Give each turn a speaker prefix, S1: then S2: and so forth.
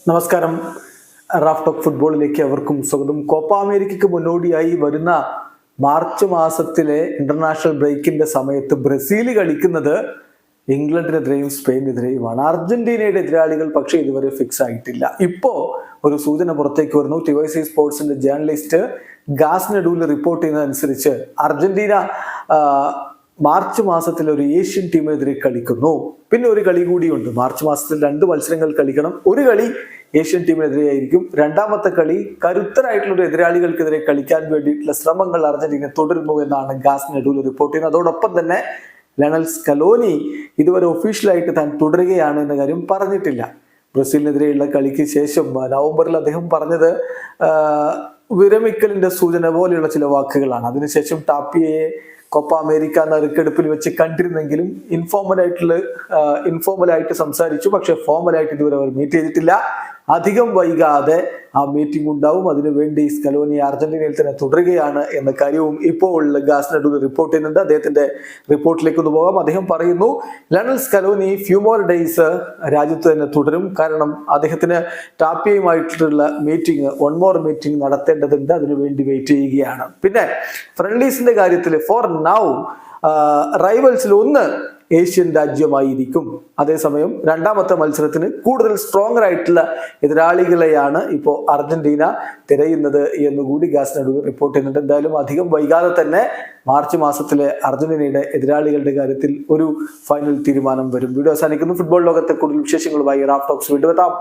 S1: നമസ്കാരം. Raf talk ഫുട്ബോളിലേക്ക് അവർക്കും സ്വാഗതം. കോപ്പ അമേരിക്കയ്ക്ക് മുന്നോടിയായി വരുന്ന മാർച്ച് മാസത്തിലെ ഇന്റർനാഷണൽ ബ്രേക്കിന്റെ സമയത്ത് ബ്രസീൽ കളിക്കുന്നത് ഇംഗ്ലണ്ടിനെതിരെയും സ്പെയിനെതിരെയുമാണ്. അർജന്റീനയുടെ എതിരാളികൾ പക്ഷേ ഇതുവരെ ഫിക്സ് ആയിട്ടില്ല. ഇപ്പോ ഒരു സൂചന പുറത്തേക്ക് വരുന്നു. TYC സ്പോർട്സിന്റെ ജേർണലിസ്റ്റ് ഗാസ് നെഡൂല് റിപ്പോർട്ട് ചെയ്യുന്നതനുസരിച്ച് അർജന്റീന മാർച്ച് മാസത്തിൽ ഒരു ഏഷ്യൻ ടീമിനെതിരെ കളിക്കുന്നു. പിന്നെ ഒരു കളി കൂടിയുണ്ട്. മാർച്ച് മാസത്തിൽ 2 മത്സരങ്ങൾ കളിക്കണം. ഒരു കളി ഏഷ്യൻ ടീമിനെതിരെ ആയിരിക്കും. രണ്ടാമത്തെ കളി കരുത്തരായിട്ടുള്ള എതിരാളികൾക്കെതിരെ കളിക്കാൻ വേണ്ടിയിട്ടുള്ള ശ്രമങ്ങൾ അർജന്റീന തുടരുന്നു എന്നാണ് ഗാസ് നെഡൂല് റിപ്പോർട്ട് ചെയ്യുന്നത്. അതോടൊപ്പം തന്നെ ലയണൽ സ്കലോനി ഇതുവരെ ഒഫീഷ്യലായിട്ട് താൻ തുടരുകയാണ് എന്ന കാര്യം പറഞ്ഞിട്ടില്ല. ബ്രസീലിനെതിരെയുള്ള കളിക്ക് ശേഷം നവംബറിൽ അദ്ദേഹം പറഞ്ഞത് വിരമിക്കലിന്റെ സൂചന പോലെയുള്ള ചില വാക്കുകളാണ്. അതിനുശേഷം ടാപ്പിയയെ കോപ്പ അമേരിക്ക നറുക്കെടുപ്പിൽ വെച്ച് കണ്ടിരുന്നെങ്കിലും ഇൻഫോർമലായിട്ട് സംസാരിച്ചു. പക്ഷെ ഫോർമലായിട്ട് ഇതുവരെ അവർ മീറ്റ് ചെയ്തിട്ടില്ല. അധികം വൈകാതെ ആ മീറ്റിംഗ് ഉണ്ടാവും. അതിനുവേണ്ടി സ്കലോനി അർജന്റീനയിൽ തന്നെ തുടരുകയാണ് എന്ന കാര്യവും ഇപ്പോൾ ഗാസ് നെഡൂല് റിപ്പോർട്ട് ചെയ്യുന്നുണ്ട്. അദ്ദേഹത്തിന്റെ റിപ്പോർട്ടിലേക്ക് ഒന്ന് പോകാം. അദ്ദേഹം പറയുന്നു, Lionel Scaloni few more days രാജ്യത്ത് തന്നെ തുടരും. കാരണം അദ്ദേഹത്തിന് ടാപ്പിയുമായിട്ടുള്ള വൺ മോർ മീറ്റിംഗ് നടത്തേണ്ടതുണ്ട്. അതിനുവേണ്ടി വെയിറ്റ് ചെയ്യുകയാണ്. പിന്നെ ഫ്രണ്ട്ലീസിന്റെ കാര്യത്തിൽ ഫോർ നൗ റൈവൽസിൽ ഒന്ന് ഏഷ്യൻ രാജ്യമായിരിക്കും. അതേസമയം രണ്ടാമത്തെ മത്സരത്തിന് കൂടുതൽ സ്ട്രോങ്ങർ ആയിട്ടുള്ള എതിരാളികളെയാണ് ഇപ്പോൾ അർജന്റീന തിരയുന്നത് എന്നുകൂടി ഗാസ് നെഡൂല് റിപ്പോർട്ട് ചെയ്യുന്നുണ്ട്. എന്തായാലും അധികം വൈകാതെ തന്നെ മാർച്ച് മാസത്തിലെ അർജന്റീനയുടെ എതിരാളികളുടെ കാര്യത്തിൽ ഒരു ഫൈനൽ തീരുമാനം വരും. വീഡിയോ അവസാനിക്കുന്നു. ഫുട്ബോൾ ലോകത്തെ കൂടുതൽ വിശേഷങ്ങളുമായി റാഫ് ടോക്സ് വീണ്ടും എത്താം.